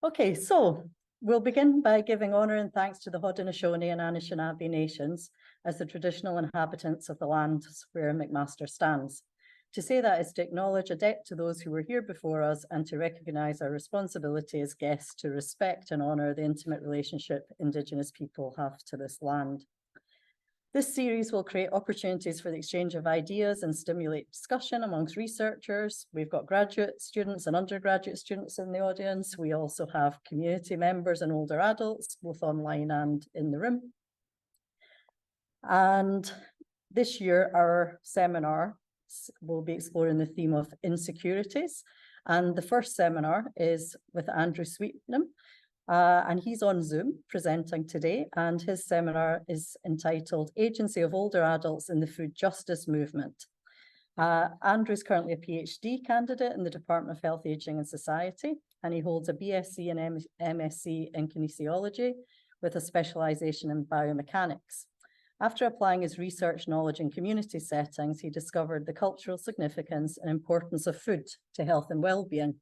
Okay, so we'll begin by giving honour and thanks to the Haudenosaunee and Anishinaabe nations as the traditional inhabitants of the lands where McMaster stands. To say that is to acknowledge a debt to those who were here before us and to recognise our responsibility as guests to respect and honour the intimate relationship Indigenous people have to this land. This series will create opportunities for the exchange of ideas and stimulate discussion amongst researchers. We've got graduate students and undergraduate students in the audience. We also have community members and older adults, both online and in the room. And this year, our seminar will be exploring the theme of insecurities. And the first seminar is with Andrew Sweetnam. And he's on Zoom presenting today, and his seminar is entitled Agency of Older Adults in the Food Justice Movement. Andrew is currently a Ph.D. candidate in the Department of Health, Aging and Society, and he holds a B.Sc and M.Sc in Kinesiology with a specialization in Biomechanics. After applying his research knowledge in community settings, he discovered the cultural significance and importance of food to health and well-being.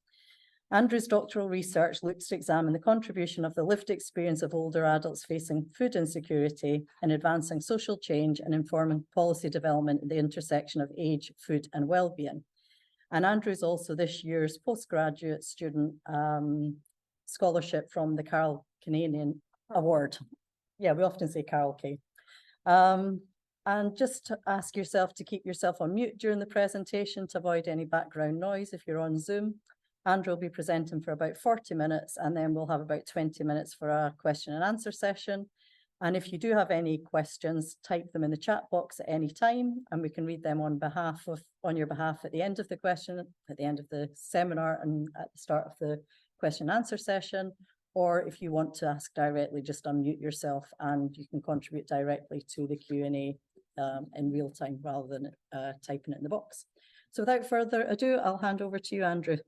Andrew's doctoral research looks to examine the contribution of the lived experience of older adults facing food insecurity in advancing social change and informing policy development at the intersection of age, food, and well-being. And Andrew is also this year's postgraduate student scholarship from the Carol Canadian Award. Yeah, we often say Carol K. And just to ask yourself to keep yourself on mute during the presentation to avoid any background noise if you're on Zoom. Andrew will be presenting for about 40 minutes, and then we'll have about 20 minutes for a question and answer session. And if you do have any questions, type them in the chat box at any time, and we can read them on your behalf at the end of the question, at the end of the seminar, and at the start of the question and answer session. Or if you want to ask directly, just unmute yourself and you can contribute directly to the Q&A in real time rather than typing it in the box. So without further ado, I'll hand over to you, Andrew.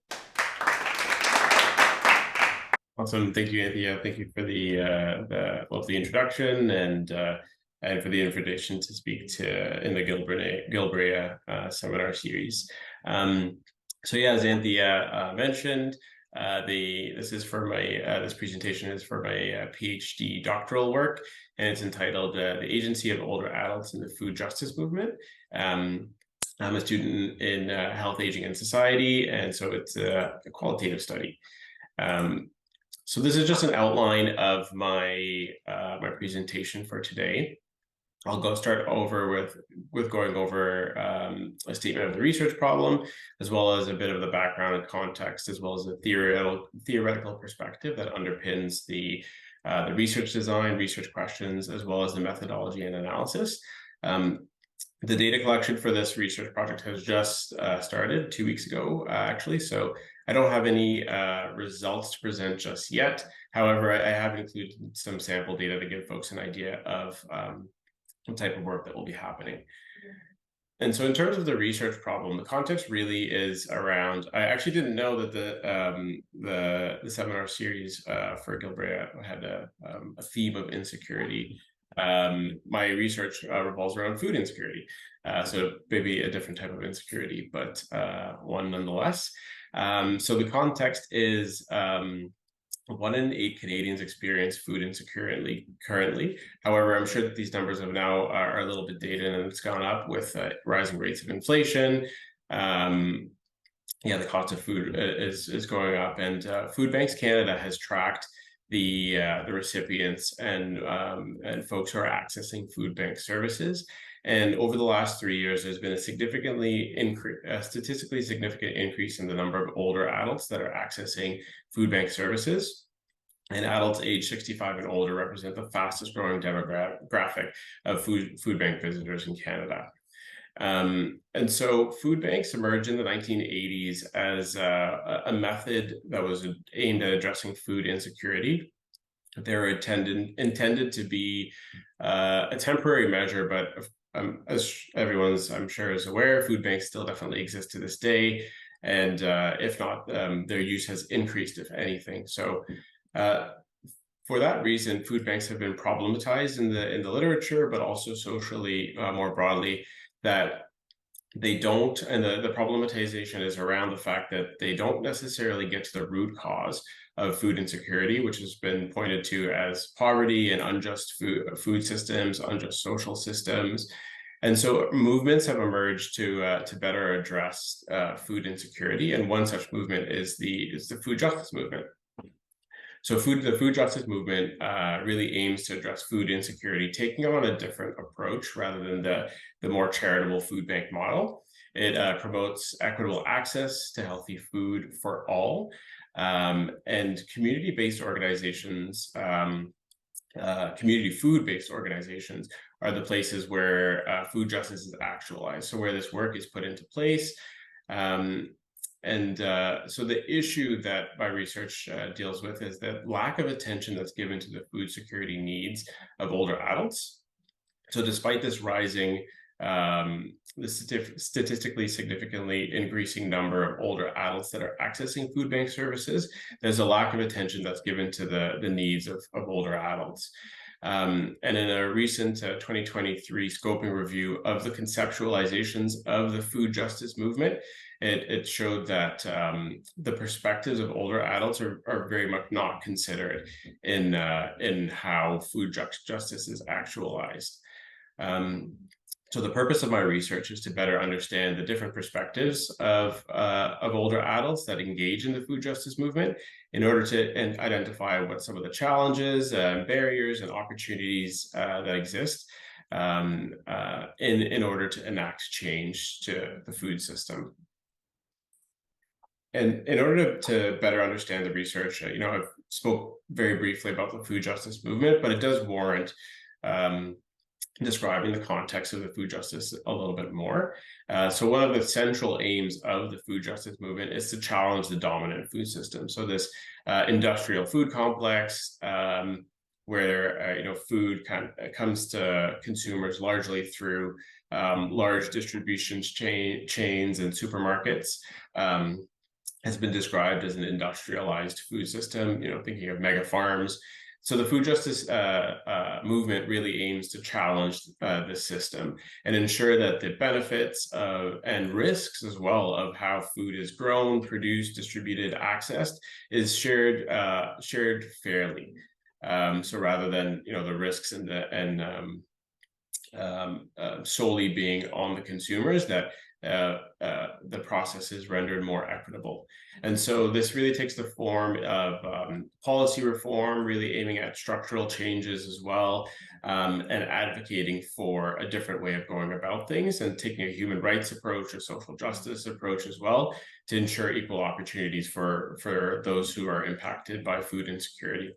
Awesome, thank you, Anthea. Thank you for the lovely introduction and for the invitation to speak in the Gilbrea seminar series. So yeah, as Anthea mentioned, this presentation is for my PhD doctoral work, and it's entitled "The Agency of Older Adults in the Food Justice Movement." I'm a student in health, aging, and society, and so it's a qualitative study. So this is just an outline of my presentation for today. I'll start over with going over a statement of the research problem, as well as a bit of the background and context, as well as a theoretical perspective that underpins the research design, research questions, as well as the methodology and analysis. The data collection for this research project has just started 2 weeks ago, actually, so I don't have any results to present just yet. However, I have included some sample data to give folks an idea of what type of work that will be happening. And so in terms of the research problem, the context really is around, I actually didn't know that the seminar series for Gilbrea had a theme of insecurity. My research revolves around food insecurity, so maybe a different type of insecurity, but one nonetheless. So the context is 1 in 8 Canadians experience food insecurity currently. However, I'm sure that these numbers are a little bit dated, and it's gone up with rising rates of inflation. The cost of food is going up, and Food Banks Canada has tracked the recipients and folks who are accessing food bank services. And over the last 3 years, there's been a statistically significant increase in the number of older adults that are accessing food bank services. And adults age 65 and older represent the fastest growing demographic of food bank visitors in Canada. And so food banks emerged in the 1980s as a method that was aimed at addressing food insecurity. They were intended to be a temporary measure, but as everyone's, I'm sure, is aware, food banks still definitely exist to this day. And if not, their use has increased, if anything. So for that reason, food banks have been problematized in the literature, but also socially more broadly, that they don't, and the problematization is around the fact that they don't necessarily get to the root cause of food insecurity, which has been pointed to as poverty and unjust food systems, unjust social systems. And so movements have emerged to better address food insecurity, and one such movement is the food justice movement. So the food justice movement really aims to address food insecurity, taking on a different approach rather than the more charitable food bank model. It promotes equitable access to healthy food for all, and community-based organizations, community food-based organizations are the places where food justice is actualized. So where this work is put into place. So the issue that my research deals with is the lack of attention that's given to the food security needs of older adults. So despite this rising, the statistically significantly increasing number of older adults that are accessing food bank services, there's a lack of attention that's given to the needs of older adults. And in a recent 2023 scoping review of the conceptualizations of the food justice movement, it showed that the perspectives of older adults are very much not considered in how food justice is actualized. So the purpose of my research is to better understand the different perspectives of older adults that engage in the food justice movement in order to identify what some of the challenges, barriers, and opportunities that exist in order to enact change to the food system. And in order to better understand the research, I've spoke very briefly about the food justice movement, but it does warrant describing the context of the food justice a little bit more. So one of the central aims of the food justice movement is to challenge the dominant food system. So this industrial food complex, where food comes to consumers largely through large distribution chains and supermarkets, has been described as an industrialized food system, thinking of mega farms. So the food justice movement really aims to challenge this system and ensure that the benefits and risks as well of how food is grown, produced, distributed, accessed is shared fairly. So rather than the risks and solely being on the consumers, that the process is rendered more equitable. And so this really takes the form of policy reform, really aiming at structural changes as well, and advocating for a different way of going about things, and taking a human rights approach, a social justice approach as well, to ensure equal opportunities for those who are impacted by food insecurity.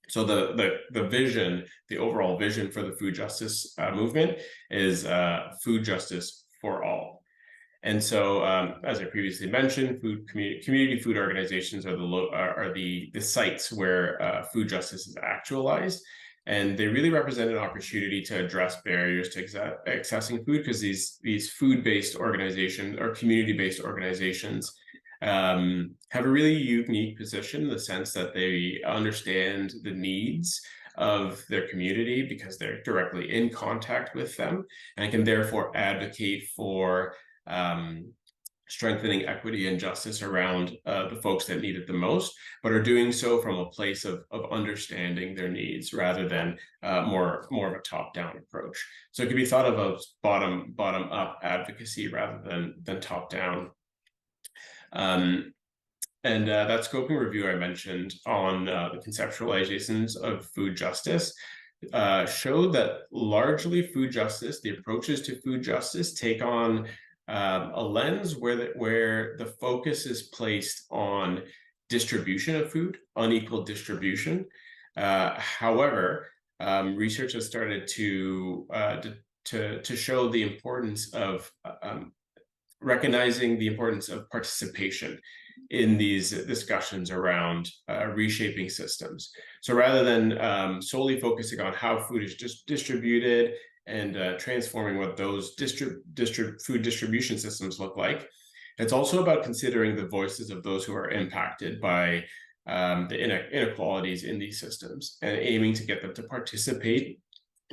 So the vision, the overall vision for the food justice movement is food justice for all. And so, as I previously mentioned, community food organizations are the sites where food justice is actualized, and they really represent an opportunity to address barriers to accessing food, because these food-based organizations or community-based organizations have a really unique position in the sense that they understand the needs of their community because they're directly in contact with them, and can therefore advocate for strengthening equity and justice around the folks that need it the most, but are doing so from a place of understanding their needs rather than more of a top-down approach. So it can be thought of as bottom-up advocacy rather than top-down. And that scoping review I mentioned on the conceptualizations of food justice showed that largely food justice, the approaches to food justice, take on a lens where the focus is placed on distribution of food, unequal distribution. However, research has started to show the importance of recognizing the importance of participation in these discussions around reshaping systems. So rather than solely focusing on how food is just distributed and transforming what those food distribution systems look like, it's also about considering the voices of those who are impacted by the inequalities in these systems, and aiming to get them to participate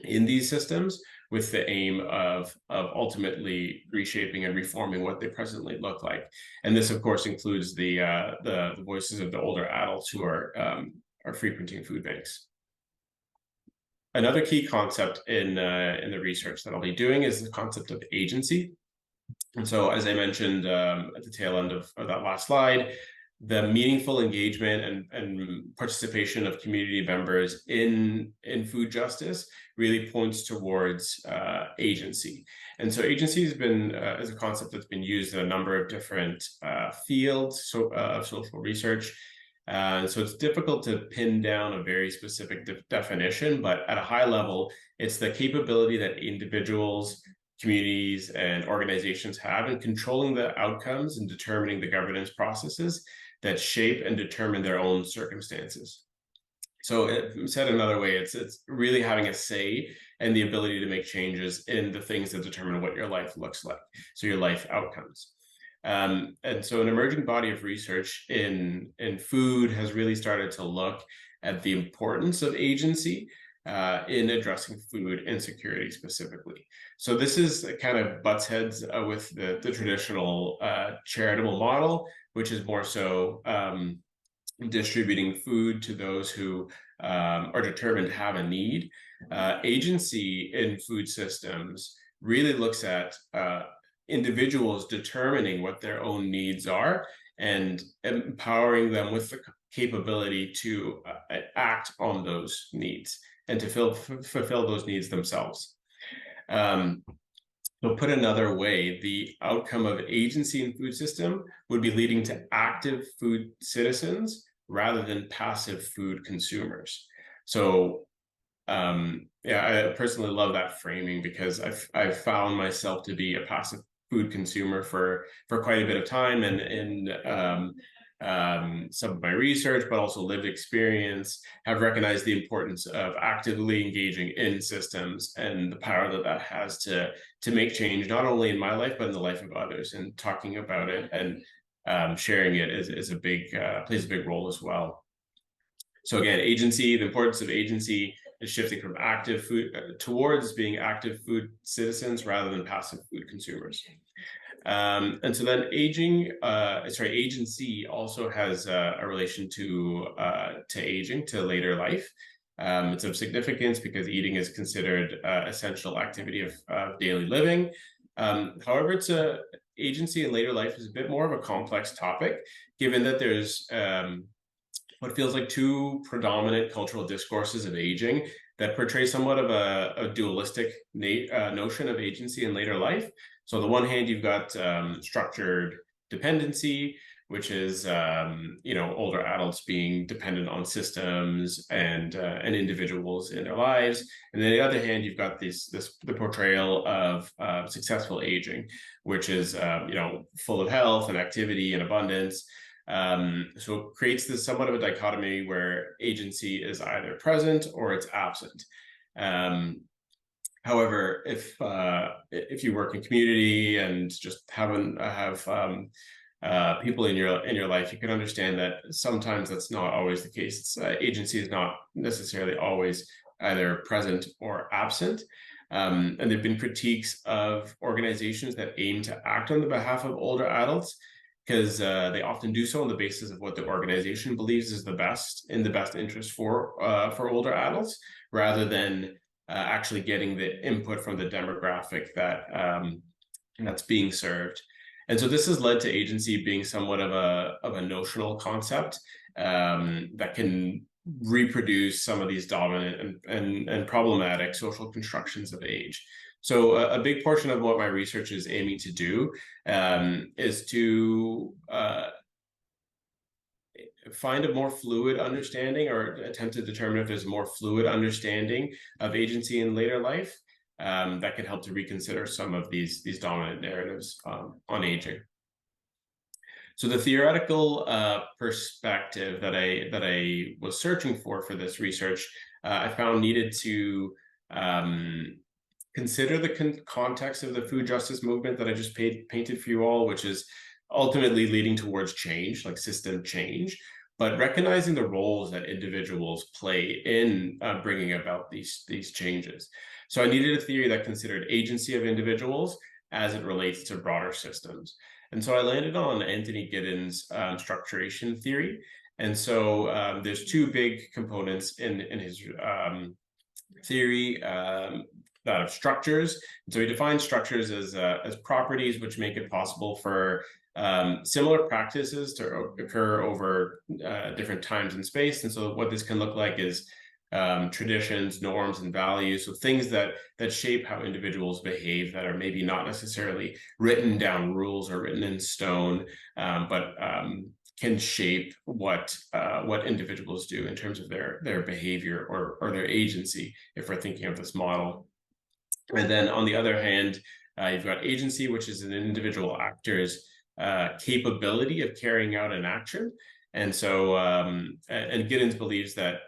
in these systems with the aim of ultimately reshaping and reforming what they presently look like. And this, of course, includes the voices of the older adults who are frequenting food banks. Another key concept in the research that I'll be doing is the concept of agency. And so, as I mentioned at the tail end of that last slide, the meaningful engagement and participation of community members in food justice really points towards agency. And so agency has been is a concept that's been used in a number of different fields of social research. And so it's difficult to pin down a very specific definition, but at a high level, it's the capability that individuals, communities, and organizations have in controlling the outcomes and determining the governance processes that shape and determine their own circumstances. So said another way, it's really having a say and the ability to make changes in the things that determine what your life looks like, so your life outcomes. And so an emerging body of research in food has really started to look at the importance of agency in addressing food insecurity specifically. So this is kind of butts heads with the traditional charitable model, which is more so distributing food to those who are determined to have a need. Agency in food systems really looks at individuals determining what their own needs are and empowering them with the capability to act on those needs and to fulfill those needs themselves. So put another way, the outcome of agency in food system would be leading to active food citizens rather than passive food consumers. So yeah, I personally love that framing because I've found myself to be a passive food consumer for quite a bit of time, and in some of my research, but also lived experience, have recognized the importance of actively engaging in systems and the power that that has to make change, not only in my life, but in the life of others. And talking about it and sharing it is a big, plays a big role as well. So again, agency, the importance of agency is shifting from active food towards being active food citizens rather than passive food consumers. And so then agency also has a relation to aging, to later life. It's of significance because eating is considered essential activity of daily living. However, agency in later life is a bit more of a complex topic, given that there's what feels like two predominant cultural discourses of aging that portray somewhat of a dualistic notion of agency in later life. So on the one hand, you've got structured dependency, which is older adults being dependent on systems and individuals in their lives, and then on the other hand, you've got the portrayal of successful aging, which is full of health and activity and abundance. So it creates this somewhat of a dichotomy where agency is either present or it's absent. However, if you work in community and just have people in your life, you can understand that sometimes that's not always the case. Agency is not necessarily always either present or absent. And there've been critiques of organizations that aim to act on the behalf of older adults, because they often do so on the basis of what the organization believes is the best interest for older adults, rather than actually getting the input from the demographic that's being served. And so this has led to agency being somewhat of a notional concept that can reproduce some of these dominant and problematic social constructions of age. So a big portion of what my research is aiming to do is to find a more fluid understanding, or attempt to determine if there's a more fluid understanding of agency in later life that can help to reconsider some of these dominant narratives on aging. So the theoretical perspective that I was searching for this research, I found needed to consider the context of the food justice movement that I just painted for you all, which is ultimately leading towards change, like system change, but recognizing the roles that individuals play in bringing about these changes. So I needed a theory that considered agency of individuals as it relates to broader systems. And so I landed on Anthony Giddens' structuration theory. And so there's two big components in his theory, that of structures. And so he defines structures as properties which make it possible for similar practices to occur over different times and space. And so what this can look like is traditions, norms, and values. So things that shape how individuals behave that are maybe not necessarily written down rules or written in stone, but can shape what individuals do in terms of their behavior or their agency, if we're thinking of this model. And then on the other hand, you've got agency, which is an individual actor's capability of carrying out an action. And so, and Giddens believes that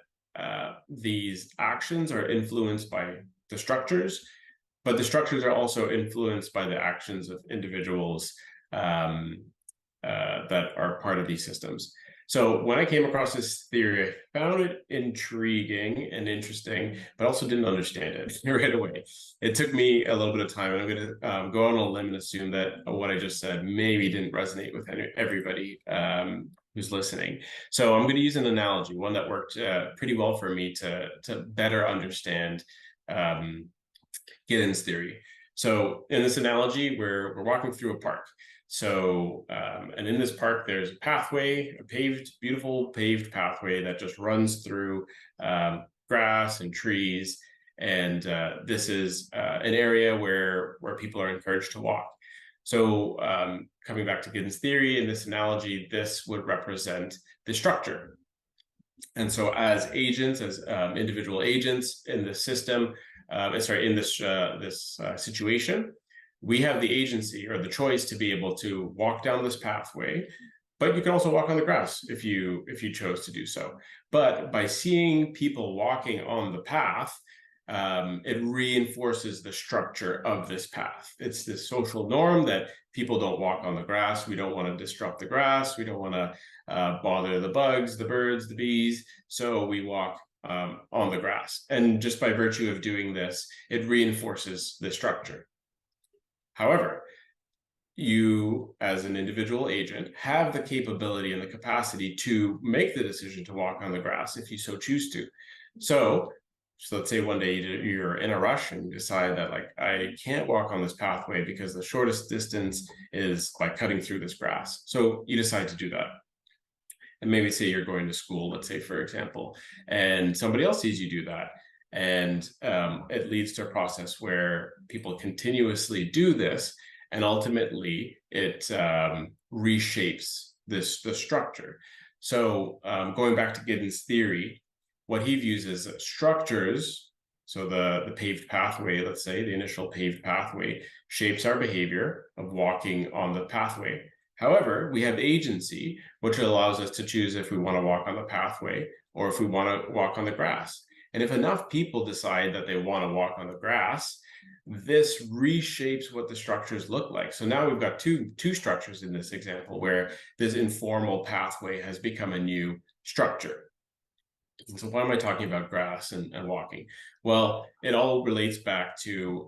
these actions are influenced by the structures, but the structures are also influenced by the actions of individuals that are part of these systems. So when I came across this theory, I found it intriguing and interesting, but also didn't understand it right away. It took me a little bit of time, and I'm going to go on a limb and assume that what I just said maybe didn't resonate with everybody who's listening. So I'm going to use an analogy, one that worked pretty well for me to better understand Giddens' theory. So in this analogy, we're walking through a park. So, and in this park, there's a pathway, beautiful paved pathway that just runs through grass and trees. And this is an area where people are encouraged to walk. So coming back to Giddens' theory, in this analogy, this would represent the structure. And so as agents, as individual agents in the system, in this situation, we have the agency or the choice to be able to walk down this pathway, but you can also walk on the grass if you chose to do so. But by seeing people walking on the path, it reinforces the structure of this path. It's this social norm that people don't walk on the grass. We don't want to disrupt the grass. We don't want to bother the bugs, the birds, the bees. So we walk on the grass. And just by virtue of doing this, it reinforces the structure. However, you, as an individual agent, have the capability and the capacity to make the decision to walk on the grass if you so choose to. So let's say one day you're in a rush and you decide that, like, I can't walk on this pathway because the shortest distance is by cutting through this grass. So you decide to do that. And maybe say you're going to school, let's say, for example, and somebody else sees you do that. And it leads to a process where people continuously do this, and ultimately it reshapes the structure. So going back to Giddens' theory, what he views as structures, so the paved pathway, let's say, the initial paved pathway, shapes our behavior of walking on the pathway. However, we have agency, which allows us to choose if we want to walk on the pathway or if we want to walk on the grass. And if enough people decide that they want to walk on the grass, this reshapes what the structures look like. So now we've got two structures in this example where this informal pathway has become a new structure. And so why am I talking about grass and walking? Well, it all relates back to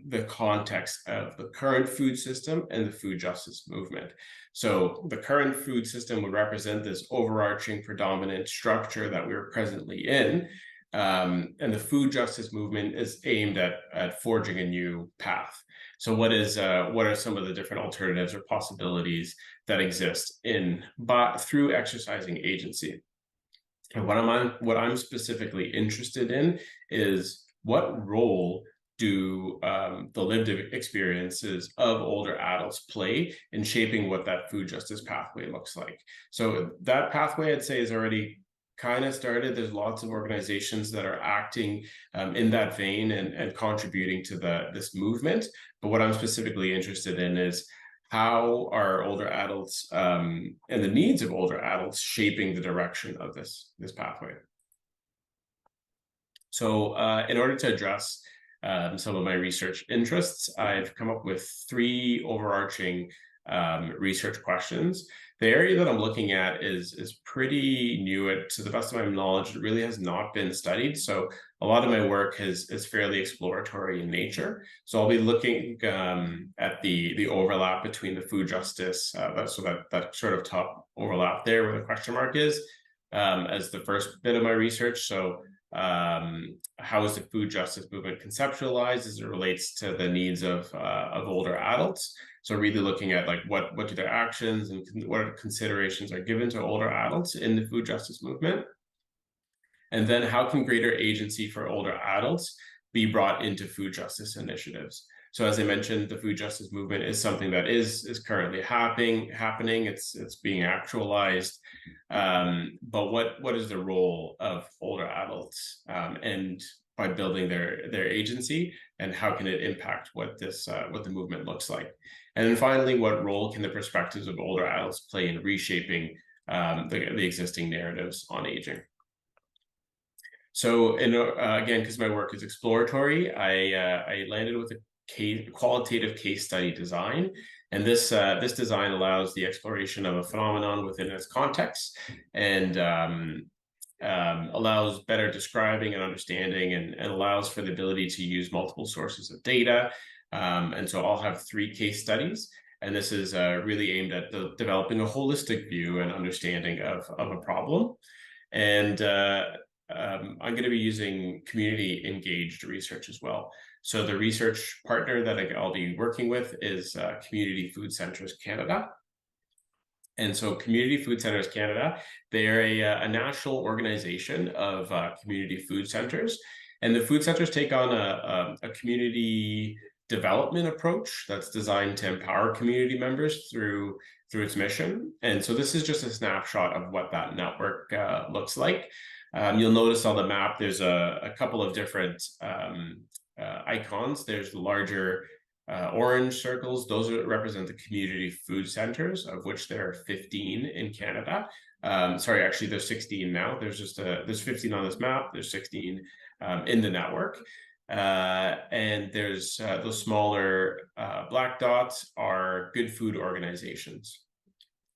the context of the current food system and the food justice movement. So the current food system would represent this overarching predominant structure that we're presently in. And the food justice movement is aimed at forging a new path. So what are some of the different alternatives or possibilities that exist through exercising agency? And what I'm specifically interested in is what role do the lived experiences of older adults play in shaping what that food justice pathway looks like? So that pathway, I'd say, is already kind of started. There's lots of organizations that are acting in that vein and contributing to this movement. But what I'm specifically interested in is how are older adults and the needs of older adults shaping the direction of this pathway. So in order to address some of my research interests, I've come up with three overarching research questions. The area that I'm looking at is pretty new. To the best of my knowledge, it really has not been studied. So a lot of my work is fairly exploratory in nature. So I'll be looking at the overlap between the food justice, that sort of top overlap there where the question mark is, as the first bit of my research. So how is the food justice movement conceptualized as it relates to the needs of older adults? So really looking at like what do their actions and what considerations are given to older adults in the food justice movement? And then how can greater agency for older adults be brought into food justice initiatives? So as I mentioned, the food justice movement is something that is currently happening. It's being actualized. But what is the role of older adults and by building their agency, and how can it impact what the movement looks like? And then finally, what role can the perspectives of older adults play in reshaping the existing narratives on aging? So, again, because my work is exploratory, I landed with a qualitative case study design, and this design allows the exploration of a phenomenon within its context, and allows better describing and understanding, and allows for the ability to use multiple sources of data. And so I'll have 3 case studies, and this is really aimed at developing a holistic view and understanding of a problem. And I'm going to be using community engaged research as well. So the research partner that I'll be working with is Community Food Centres Canada. And so Community Food Centres Canada, they're a national organization of community food centres. And the food centres take on a community development approach that's designed to empower community members through its mission. And so this is just a snapshot of what that network looks like. You'll notice on the map, there's a couple of different icons. There's the larger orange circles. Those represent the community food centers, of which there are 15 in Canada. Sorry, actually, there's 16 now. There's 15 on this map. There's 16 in the network. And there's those smaller black dots are good food organizations.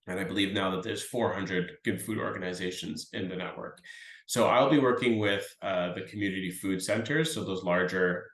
And I believe now that there's 400 good food organizations in the network. So I'll be working with the community food centers, so those larger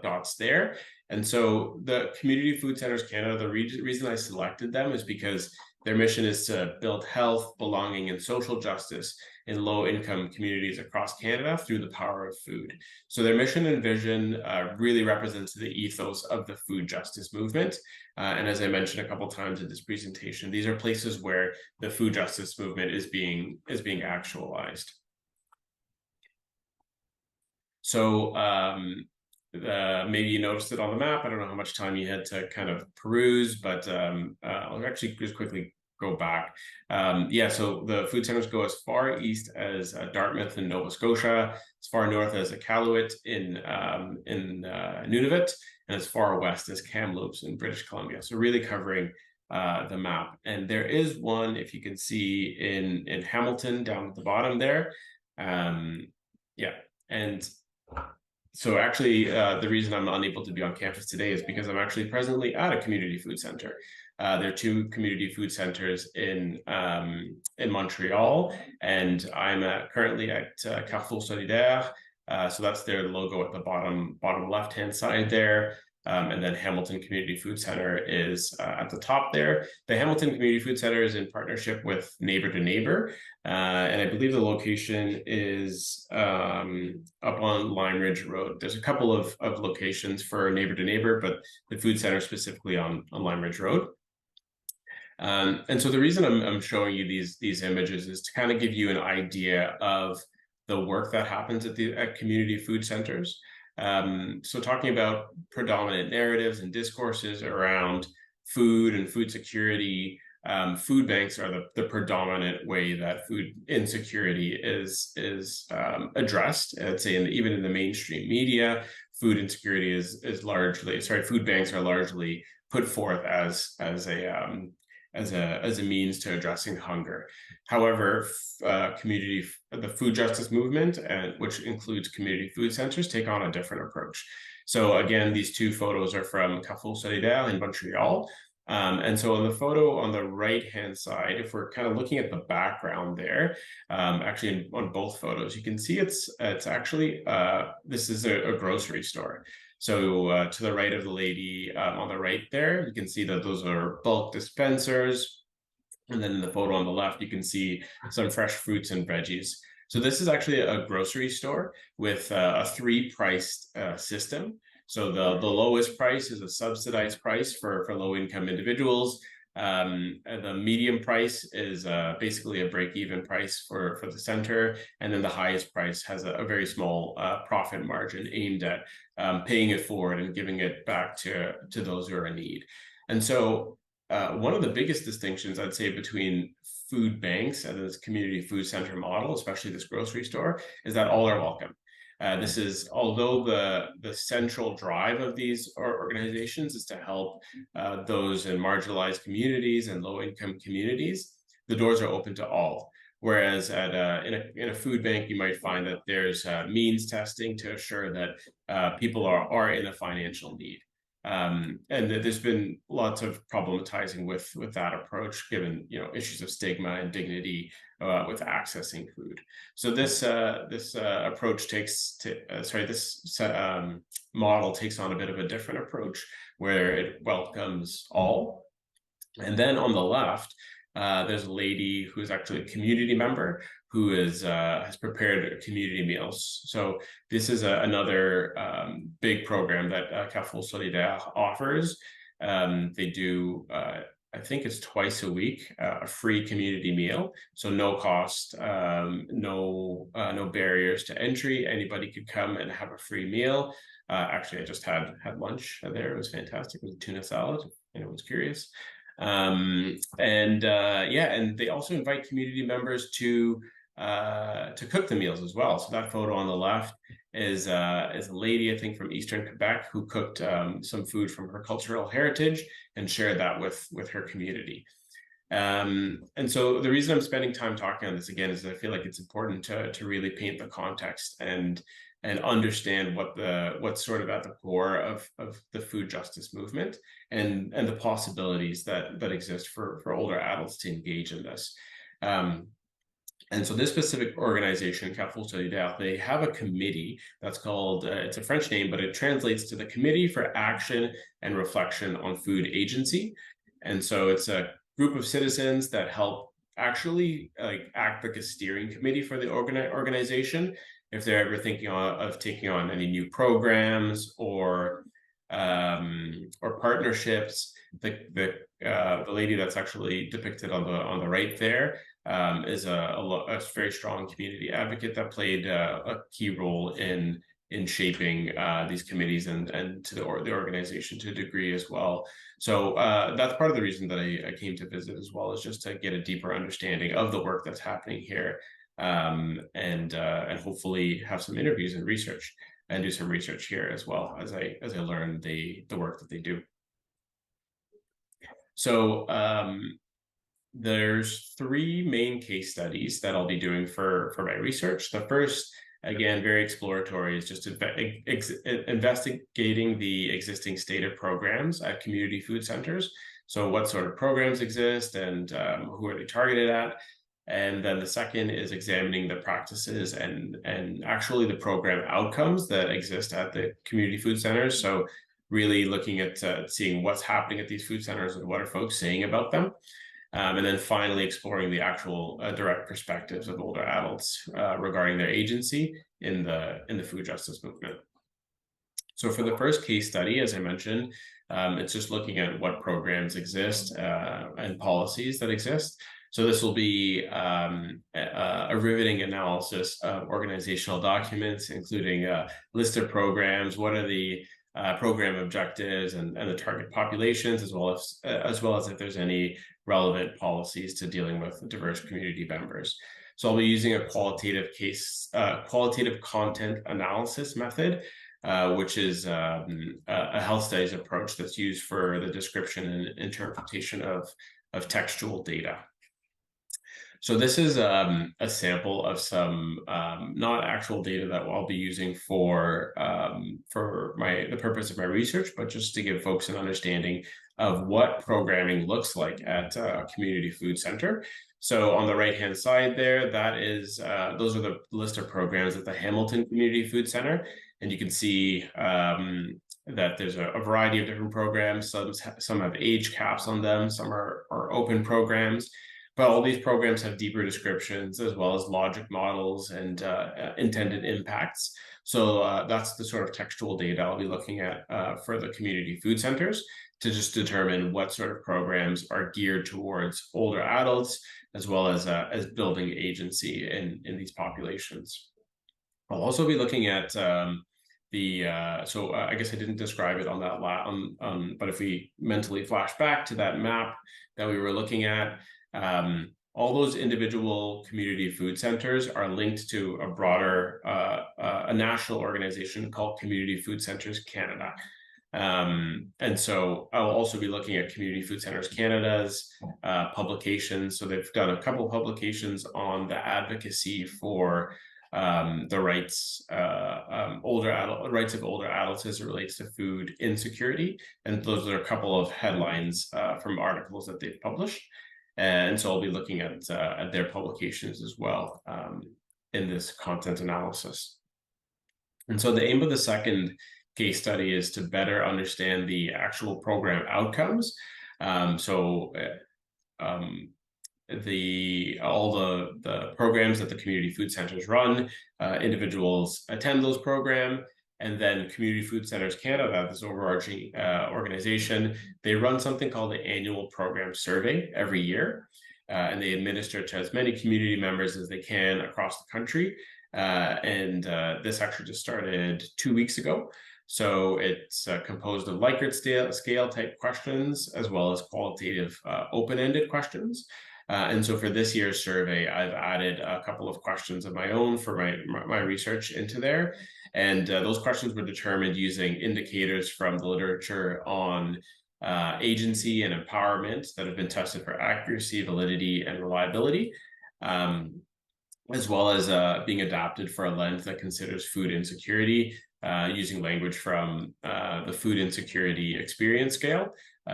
dots there. And so the Community Food Centres Canada, the reason I selected them is because their mission is to build health, belonging, and social justice in low-income communities across Canada through the power of food. So their mission and vision really represents the ethos of the food justice movement. And as I mentioned a couple of times in this presentation, these are places where the food justice movement is being actualized. So maybe you noticed it on the map. I don't know how much time you had to kind of peruse, but I'll actually just quickly go back. So the food centers go as far east as Dartmouth in Nova Scotia, as far north as Iqaluit in Nunavut, and as far west as Kamloops in British Columbia. So really covering the map. And there is one, if you can see, in Hamilton down at the bottom there. And so actually, the reason I'm unable to be on campus today is because I'm actually presently at a community food center. There are 2 community food centers in Montreal, and I'm currently at Carrefour Solidaire. So that's their logo at the bottom left-hand side there. And then Hamilton Community Food Center is at the top there. The Hamilton Community Food Center is in partnership with Neighbor to Neighbor. And I believe the location is up on Lime Ridge Road. There's a couple of locations for Neighbor to Neighbor, but the food center specifically on Lime Ridge Road. And so the reason I'm showing you these images is to kind of give you an idea of the work that happens at community food centers. So talking about predominant narratives and discourses around food and food security, food banks are the predominant way that food insecurity is addressed. I'd say even in the mainstream media, food insecurity is largely, food banks are largely put forth as a means to addressing hunger. However, the food justice movement, which includes community food centers, take on a different approach. So again, these two photos are from Carrefour Solidaire in Montreal. And so on the photo on the right-hand side, if we're kind of looking at the background there, actually on both photos, you can see it's actually, this is a grocery store. So to the right of the lady on the right there, you can see that those are bulk dispensers. And then in the photo on the left, you can see some fresh fruits and veggies. So this is actually a grocery store with a three-priced system. So the lowest price is a subsidized price for low-income individuals. The medium price is basically a break-even price for the center. And then the highest price has a very small profit margin aimed at paying it forward and giving it back to those who are in need. And so one of the biggest distinctions, I'd say, between food banks and this community food center model, especially this grocery store, is that all are welcome. This is, although the central drive of these organizations is to help those in marginalized communities and low-income communities, the doors are open to all. Whereas in a food bank, you might find that there's means testing to assure that people are in a financial need. And there's been lots of problematizing with that approach, given issues of stigma and dignity with accessing food. So this approach this model takes on a bit of a different approach, where it welcomes all. And then on the left, there's a lady who's actually a community member who has prepared community meals. So this is another big program that Carrefour Solidaire offers. They do, I think it's twice a week, a free community meal. So no cost, no barriers to entry. Anybody could come and have a free meal. Actually, I just had lunch there. It was fantastic. It was a tuna salad. Anyone's curious. And they also invite community members to cook the meals as well. So that photo on the left is a lady, I think, from Eastern Quebec, who cooked some food from her cultural heritage and shared that with her community. And so the reason I'm spending time talking on this again is that I feel like it's important to really paint the context and understand what's sort of at the core of the food justice movement and the possibilities that exist for older adults to engage in this. And so this specific organization, Carrefour Solidaire, they have a committee that's called, it's a French name, but it translates to the Committee for Action and Reflection on Food Agency. And so it's a group of citizens that help actually act like a steering committee for the organization if they're ever thinking of taking on any new programs or partnerships. The lady that's actually depicted on the right there is a very strong community advocate that played a key role in shaping these committees and to the organization to a degree as well. So that's part of the reason that I came to visit as well, is just to get a deeper understanding of the work that's happening here, and hopefully have some interviews and research and do some research here as well as I learn the work that they do. So there's three main case studies that I'll be doing for my research. The first, again, very exploratory, is just investigating the existing stated programs at community food centers. So what sort of programs exist and who are they targeted at? And then the second is examining the practices and actually the program outcomes that exist at the community food centers. So really looking at seeing what's happening at these food centers and what are folks saying about them. And then finally exploring the actual direct perspectives of older adults regarding their agency in the food justice movement. So for the first case study, as I mentioned, it's just looking at what programs exist and policies that exist. So this will be a riveting analysis of organizational documents, including a list of programs, what are the program objectives and the target populations, as well as if there's any relevant policies to dealing with diverse community members. So I'll be using a qualitative content analysis method, which is a health studies approach that's used for the description and interpretation of textual data. So this is a sample of some not actual data that I'll be using for the purpose of my research, but just to give folks an understanding of what programming looks like at a community food center. So on the right-hand side there, that is those are the list of programs at the Hamilton Community Food Center, and you can see that there's a variety of different programs. Some have age caps on them, some are open programs. But all these programs have deeper descriptions as well as logic models and intended impacts. So that's the sort of textual data I'll be looking at for the community food centers to just determine what sort of programs are geared towards older adults as well as building agency in these populations. I'll also be looking at I guess I didn't describe it on that but if we mentally flash back to that map that we were looking at, all those individual community food centers are linked to a broader, a national organization called Community Food Centers Canada. And so I'll also be looking at Community Food Centers Canada's publications. So they've done a couple of publications on the advocacy for the rights of older adults as it relates to food insecurity. And those are a couple of headlines from articles that they've published. And so I'll be looking at their publications as well in this content analysis. And so the aim of the second case study is to better understand the actual program outcomes. All the programs that the community food centers run, individuals attend those programs. And then Community Food Centers Canada, this overarching organization, they run something called the annual program survey every year. And they administer it to as many community members as they can across the country. This actually just started 2 weeks ago. So it's composed of Likert scale type questions, as well as qualitative open-ended questions. And so for this year's survey, I've added a couple of questions of my own for my research into there. And those questions were determined using indicators from the literature on agency and empowerment that have been tested for accuracy, validity, and reliability, as well as being adapted for a lens that considers food insecurity, using language from the Food Insecurity Experience Scale,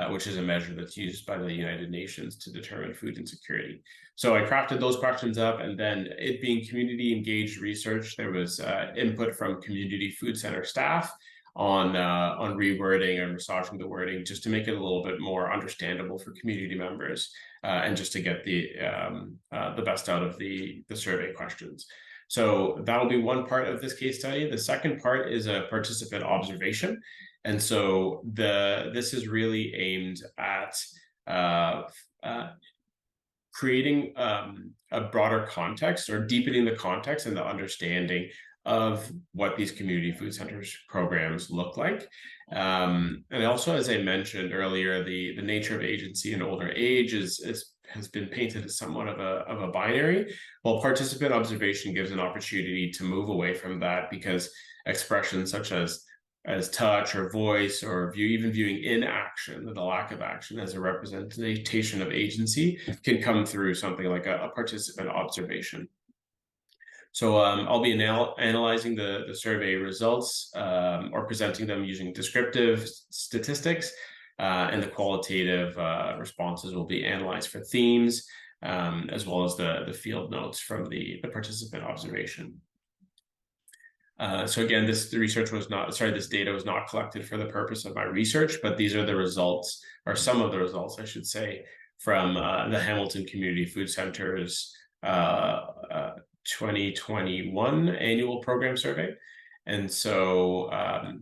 which is a measure that's used by the United Nations to determine food insecurity. So I crafted those questions up, and then it being community engaged research, there was input from community food center staff on rewording and massaging the wording just to make it a little bit more understandable for community members and just to get the best out of the survey questions. So that'll be one part of this case study. The second part is a participant observation. And so this is really aimed at creating a broader context or deepening the context and the understanding of what these community food centers programs look like. And also, as I mentioned earlier, the nature of agency in older age has been painted as somewhat of a binary, while participant observation gives an opportunity to move away from that, because expressions such as touch or voice or even viewing inaction, the lack of action as a representation of agency, can come through something like a participant observation. So I'll be analyzing the survey results or presenting them using descriptive statistics, and the qualitative responses will be analyzed for themes, as well as the field notes from the participant observation. So again, this data was not collected for the purpose of my research, but these are the results, or some of the results, I should say, from the Hamilton Community Food Center's 2021 annual program survey. And so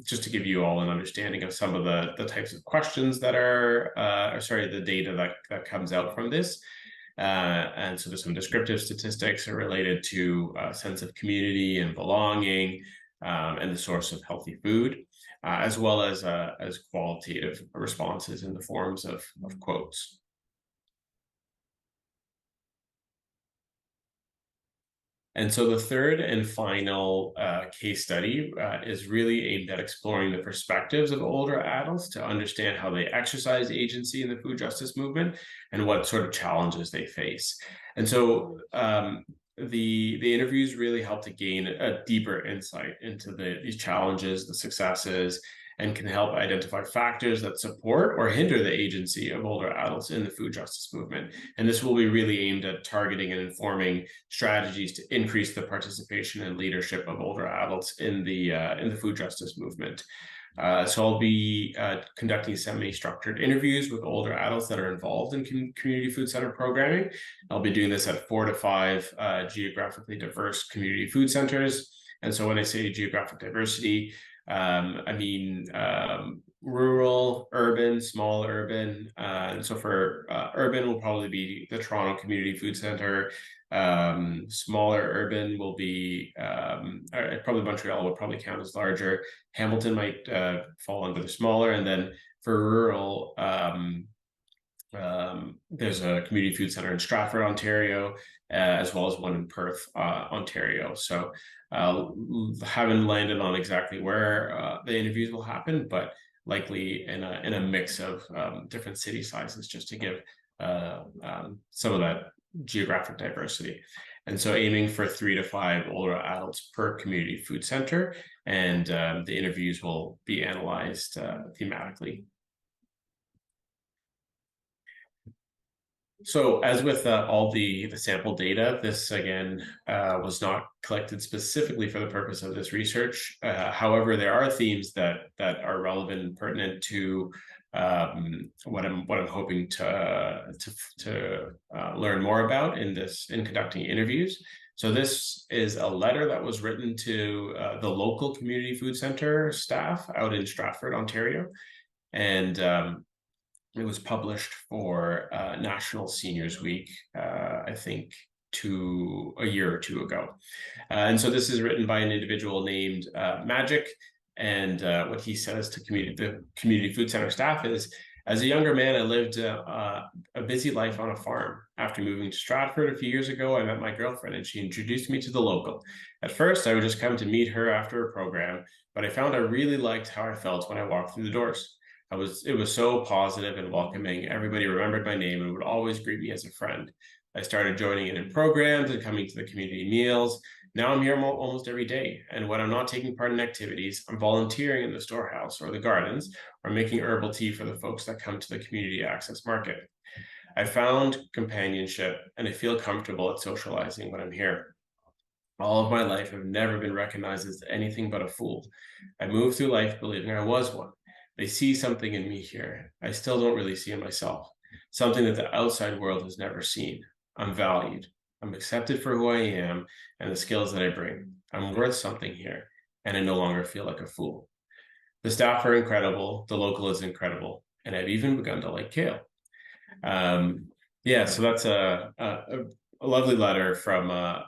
just to give you all an understanding of some of the types of questions that the data that comes out from this. And so there's some descriptive statistics are related to a sense of community and belonging, and the source of healthy food, as well as qualitative responses in the forms of quotes. And so the third and final case study is really aimed at exploring the perspectives of older adults to understand how they exercise agency in the food justice movement and what sort of challenges they face. And so the interviews really help to gain a deeper insight into these challenges, the successes, and can help identify factors that support or hinder the agency of older adults in the food justice movement. And this will be really aimed at targeting and informing strategies to increase the participation and leadership of older adults in the food justice movement. So I'll be conducting semi-structured interviews with older adults that are involved in community food center programming. I'll be doing this at 4 to 5 geographically diverse community food centers. And so when I say geographic diversity, I mean rural, urban, small urban. And so for urban will probably be the Toronto Community Food Center. Smaller urban will be probably Montreal would probably count as larger. Hamilton might fall under the smaller, and then for rural, there's a community food center in Stratford, Ontario, as well as one in Perth, Ontario. So haven't landed on exactly where the interviews will happen, but likely in a mix of different city sizes, just to give some of that geographic diversity. And so aiming for 3 to 5 older adults per community food center, and the interviews will be analyzed thematically. So as with all the sample data, this again was not collected specifically for the purpose of this research. However, there are themes that are relevant and pertinent to what I'm hoping to learn more about in conducting interviews. So this is a letter that was written to the local community food center staff out in Stratford, Ontario, and it was published for National Seniors Week, I think a year or two ago. And so this is written by an individual named Magic. And what he says to the community food center staff is, as a younger man, I lived a busy life on a farm. After moving to Stratford a few years ago, I met my girlfriend and she introduced me to the local. At first, I would just come to meet her after a program, but I found I really liked how I felt when I walked through the doors. It was so positive and welcoming. Everybody remembered my name and would always greet me as a friend. I started joining in programs and coming to the community meals. Now I'm here almost every day. And when I'm not taking part in activities, I'm volunteering in the storehouse or the gardens, or making herbal tea for the folks that come to the community access market. I found companionship and I feel comfortable at socializing when I'm here. All of my life, I've never been recognized as anything but a fool. I moved through life believing I was one. They see something in me here I still don't really see in myself, something that the outside world has never seen. I'm valued. I'm accepted for who I am and the skills that I bring. I'm worth something here, and I no longer feel like a fool. The staff are incredible. The local is incredible, and I've even begun to like kale. Yeah, so that's a lovely letter from a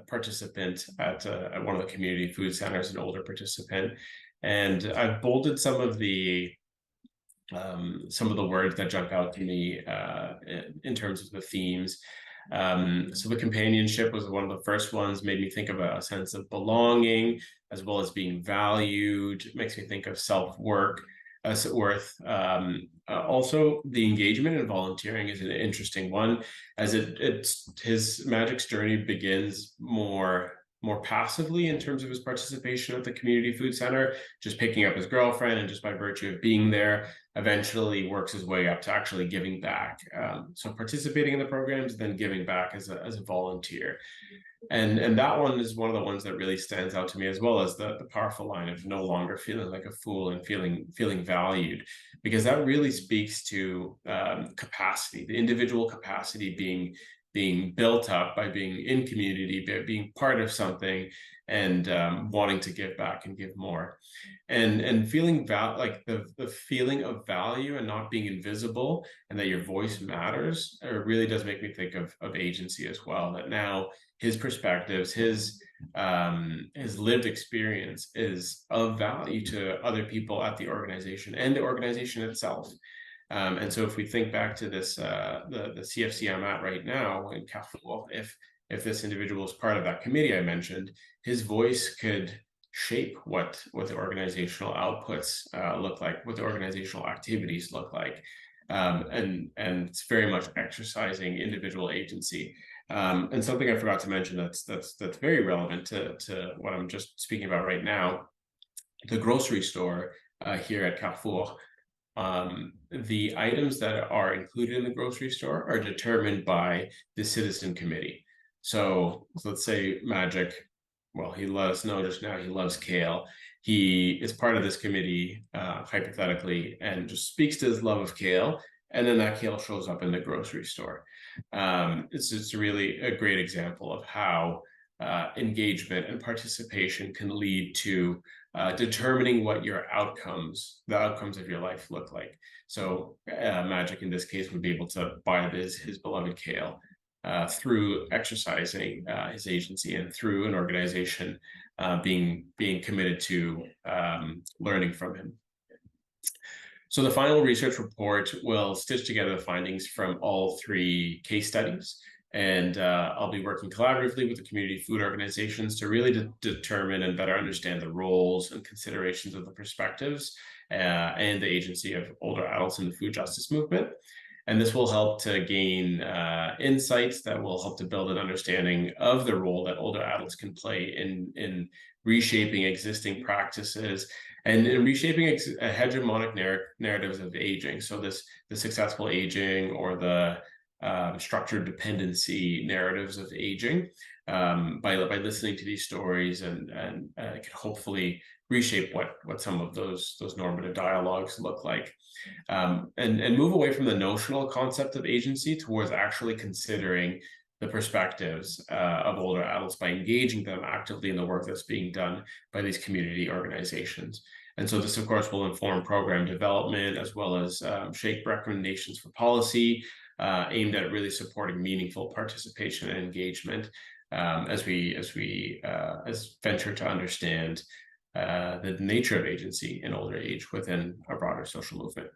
participant at one of the community food centers, an older participant. And I've bolded some of the words that jump out to me in terms of the themes. So the companionship was one of the first ones, made me think of a sense of belonging, as well as being valued. It makes me think of self-worth. Also, the engagement and volunteering is an interesting one, as his Magic's journey begins more passively in terms of his participation at the community food center, just picking up his girlfriend, and just by virtue of being there, eventually works his way up to actually giving back. So participating in the programs, then giving back as a volunteer. And that one is one of the ones that really stands out to me, as well as the powerful line of no longer feeling like a fool and feeling valued, because that really speaks to capacity, the individual capacity being built up by being in community, by being part of something, and wanting to give back and give more, and feeling like the feeling of value and not being invisible, and that your voice matters. It really does make me think of agency as well. That now his perspectives, his lived experience is of value to other people at the organization and the organization itself. And so if we think back to this, the CFC I'm at right now in Capital, if if this individual is part of that committee I mentioned, his voice could shape what the organizational outputs look like, what the organizational activities look like. And it's very much exercising individual agency. And something I forgot to mention that's very relevant to what I'm just speaking about right now, the grocery store here at Carrefour. The items that are included in the grocery store are determined by the citizen committee. So let's say Magic, well, he let us know just now he loves kale. He is part of this committee, hypothetically, and just speaks to his love of kale, and then that kale shows up in the grocery store. It's really a great example of how engagement and participation can lead to determining what the outcomes of your life look like. So Magic in this case would be able to buy his beloved kale through exercising his agency and through an organization being committed to learning from him. So the final research report will stitch together the findings from all 3 case studies. And I'll be working collaboratively with the community food organizations to really determine and better understand the roles and considerations of the perspectives and the agency of older adults in the food justice movement. And this will help to gain insights that will help to build an understanding of the role that older adults can play in reshaping existing practices and in reshaping hegemonic narratives of aging. So the successful aging or the structured dependency narratives of aging by listening to these stories, and it could hopefully reshape what some of those normative dialogues look like, and move away from the notional concept of agency towards actually considering the perspectives of older adults by engaging them actively in the work that's being done by these community organizations. And so this, of course, will inform program development as well as shape recommendations for policy aimed at really supporting meaningful participation and engagement as we venture to understand the nature of agency in older age within a broader social movement.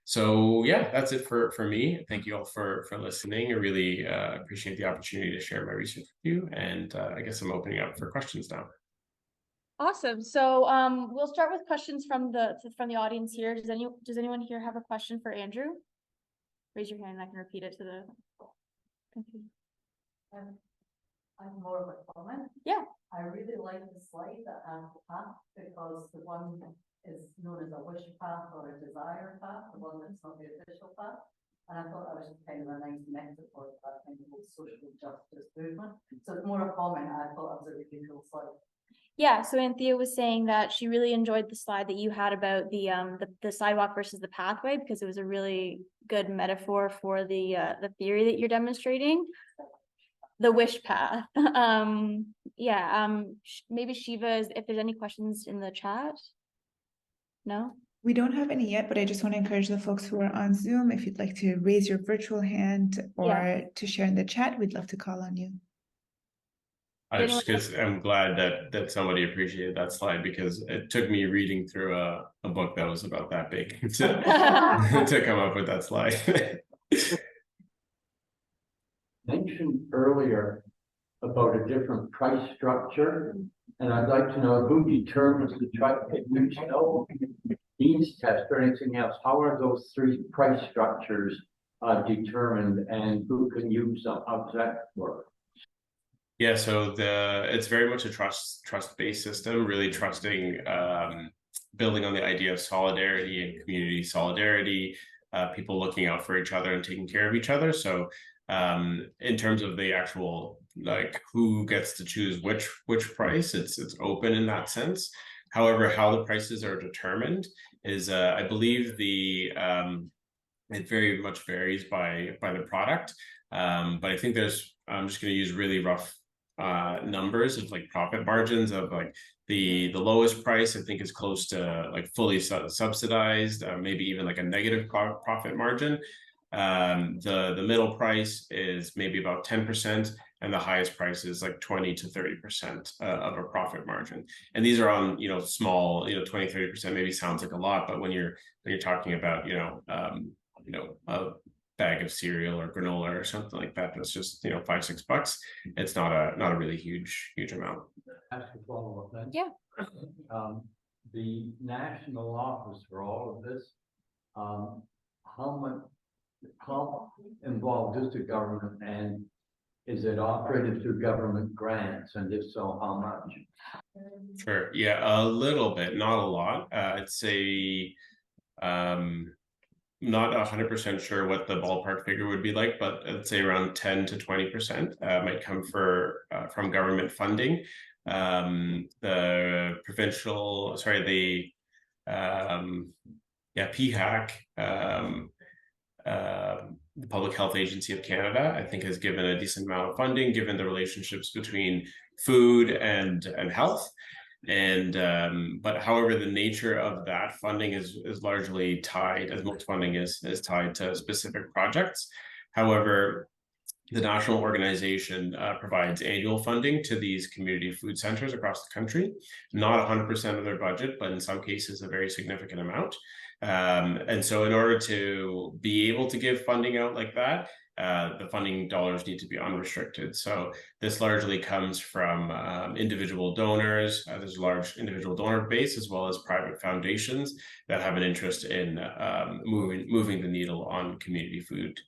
So yeah, that's it for me. Thank you all for listening. I really appreciate the opportunity to share my research with you, and I guess I'm opening up for questions now. Awesome. So we'll start with questions from the audience here. Does anyone here have a question for Andrew? Raise your hand and I can repeat it to the computer. I have more of a comment. Yeah. I really like the slide that has the path, because the one is known as a wish path or a desire path, the one that's not the official path. And I thought that was kind of a nice metaphor for that kind of social justice movement. So it's more a comment. I thought it was a really cool slide. Yeah, so Anthea was saying that she really enjoyed the slide that you had about the sidewalk versus the pathway, because it was a really good metaphor for the theory that you're demonstrating, the wish path. Maybe Shiva, if there's any questions in the chat. No? We don't have any yet, but I just want to encourage the folks who are on Zoom, if you'd like to raise your virtual hand or to share in the chat, we'd love to call on you. I'm glad that somebody appreciated that slide, because it took me reading through a book that was about that big to come up with that slide. Mentioned earlier about a different price structure, and I'd like to know who determines the means test or anything else. How are those 3 price structures determined, and who can use them? How does that work? Yeah, so it's very much a trust-based system, really trusting, building on the idea of solidarity and community solidarity, people looking out for each other and taking care of each other. So in terms of the actual, like, who gets to choose which price, it's open in that sense. However, how the prices are determined is, I believe it very much varies by the product. But I think I'm just going to use really rough numbers of like profit margins of like the lowest price I think is close to like fully subsidized, maybe even like a negative profit margin. The middle price is maybe about 10%, and the highest price is like 20 to 30% of a profit margin. And these are on, small, 20, 30% maybe sounds like a lot, but when you're talking about, bag of cereal or granola or something like that, that's just, you know, $5-6. It's not a really huge amount. Ask a follow-up then. Yeah. The national office for all of this, how involved is the government, and is it operated through government grants, and if so, how much? Sure. Yeah, a little bit, not a lot. I'd say not 100% sure what the ballpark figure would be like, but I'd say around 10 to 20% might come from government funding. The provincial, sorry, PHAC, the Public Health Agency of Canada, I think, has given a decent amount of funding, given the relationships between food and health. And but however, the nature of that funding is largely tied, as most funding is tied to specific projects. However, the national organization provides annual funding to these community food centers across the country, not 100% of their budget, but in some cases a very significant amount. And so in order to be able to give funding out like that, the funding dollars need to be unrestricted. So this largely comes from individual donors. There's a large individual donor base, as well as private foundations that have an interest in moving the needle on community food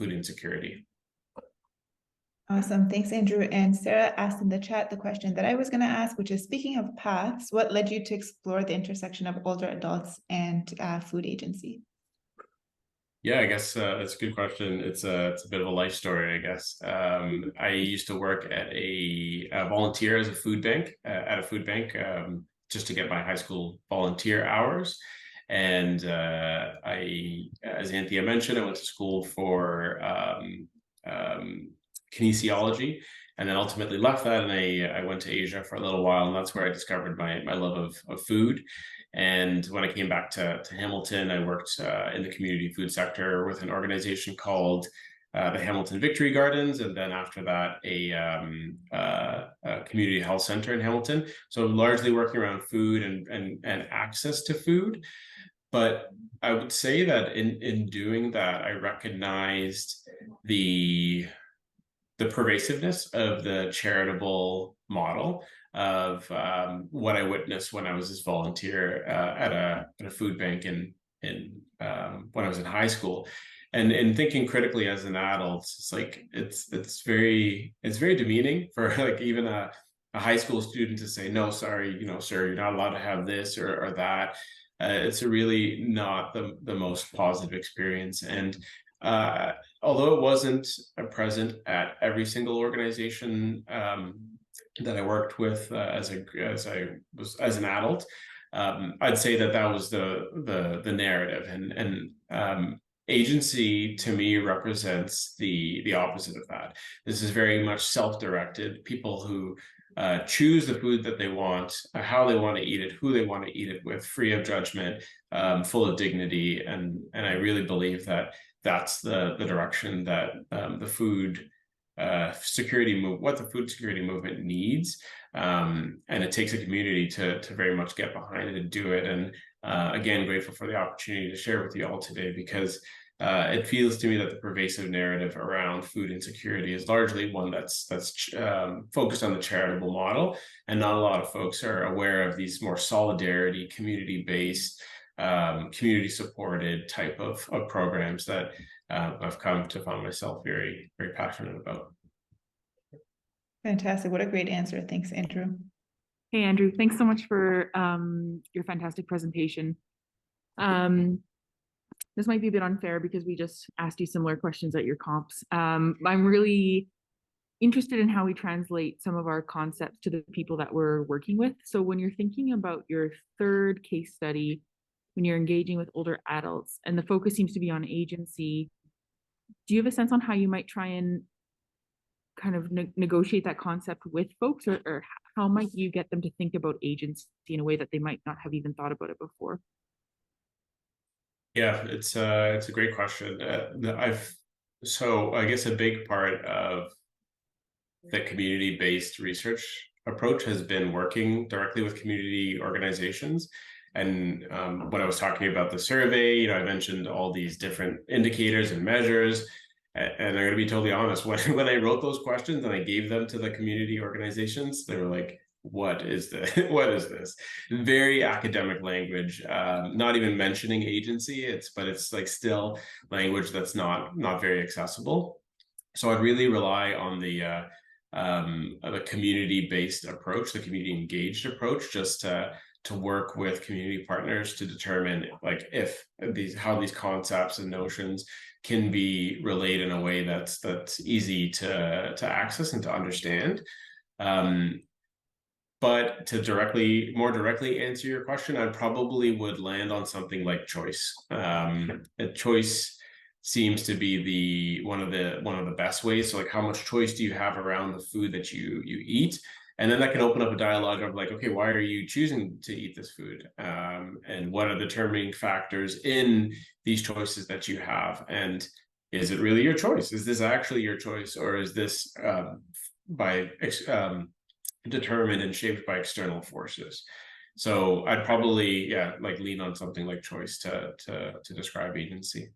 insecurity. Awesome. Thanks, Andrew. And Sarah asked in the chat the question that I was going to ask, which is, speaking of paths, what led you to explore the intersection of older adults and food agency? Yeah, I guess it's a good question. It's a bit of a life story, I guess. I used to work at a volunteer as a food bank, at a food bank, just to get my high school volunteer hours. And as Anthea mentioned, I went to school for kinesiology, and then ultimately left that, and I went to Asia for a little while, and that's where I discovered my love of food. And when I came back to Hamilton, I worked in the community food sector with an organization called the Hamilton Victory Gardens, and then after that, a community health center in Hamilton. So largely working around food and access to food. But I would say that in doing that, I recognized the pervasiveness of the charitable model of what I witnessed when I was this volunteer at a food bank in when I was in high school. And in thinking critically as an adult, it's like it's very demeaning for like even a high school student to say, no, sorry, you know, sir, you're not allowed to have this or that. It's really not the most positive experience. And although it wasn't present at every single organization that I worked with as an adult, I'd say that was the narrative, and agency to me represents the opposite of that. This is very much self-directed. People who choose the food that they want, how they want to eat it, who they want to eat it with, free of judgment, full of dignity, and I really believe that that's the direction that the food security movement needs, and it takes a community to very much get behind it and do it. And again, grateful for the opportunity to share with you all today, because it feels to me that the pervasive narrative around food insecurity is largely one that's focused on the charitable model, and not a lot of folks are aware of these more solidarity, community-based, community-supported type of programs that I've come to find myself very, very passionate about. Fantastic. What a great answer. Thanks, Andrew. Hey, Andrew, thanks so much for your fantastic presentation. This might be a bit unfair because we just asked you similar questions at your comps. I'm really interested in how we translate some of our concepts to the people that we're working with. So when you're thinking about your third case study, when you're engaging with older adults and the focus seems to be on agency, do you have a sense on how you might try and kind of negotiate that concept with folks, or how might you get them to think about agency in a way that they might not have even thought about it before? Yeah, it's a great question. So I guess a big part of the community-based research approach has been working directly with community organizations. And when I was talking about the survey, you know, I mentioned all these different indicators and measures. And I'm going to be totally honest, when I wrote those questions and I gave them to the community organizations, they were like, what is this? What is this? Very academic language, not even mentioning agency. But it's like still language that's not very accessible. So I'd really rely on the community-based approach, the community-engaged approach, just to work with community partners to determine like how these concepts and notions can be relayed in a way that's easy to access and to understand. But to more directly answer your question, I probably would land on something like choice. Choice seems to be one of the best ways. So like, how much choice do you have around the food that you eat? And then that can open up a dialogue of like, okay, why are you choosing to eat this food? And what are the determining factors in these choices that you have? Is it really your choice? Is this actually your choice? Or is this determined and shaped by external forces? So I'd probably, like lean on something like choice to describe agency.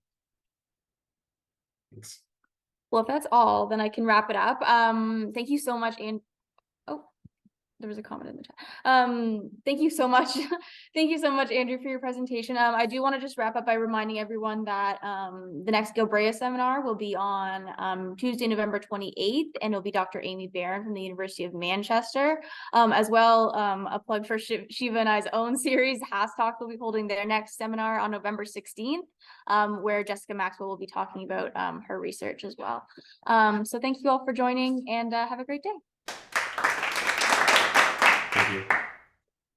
Thanks. Well, if that's all, then I can wrap it up. Thank you so much, there was a comment in the chat. Thank you so much. Thank you so much, Andrew, for your presentation. I do want to just wrap up by reminding everyone that the next Gilbrea seminar will be on Tuesday, November 28th, and it'll be Dr. Amy Barron from the University of Manchester. As well, a plug for Shiva and I's own series, Has Talk, will be holding their next seminar on November 16th, where Jessica Maxwell will be talking about her research as well. So thank you all for joining, and have a great day. Thank you.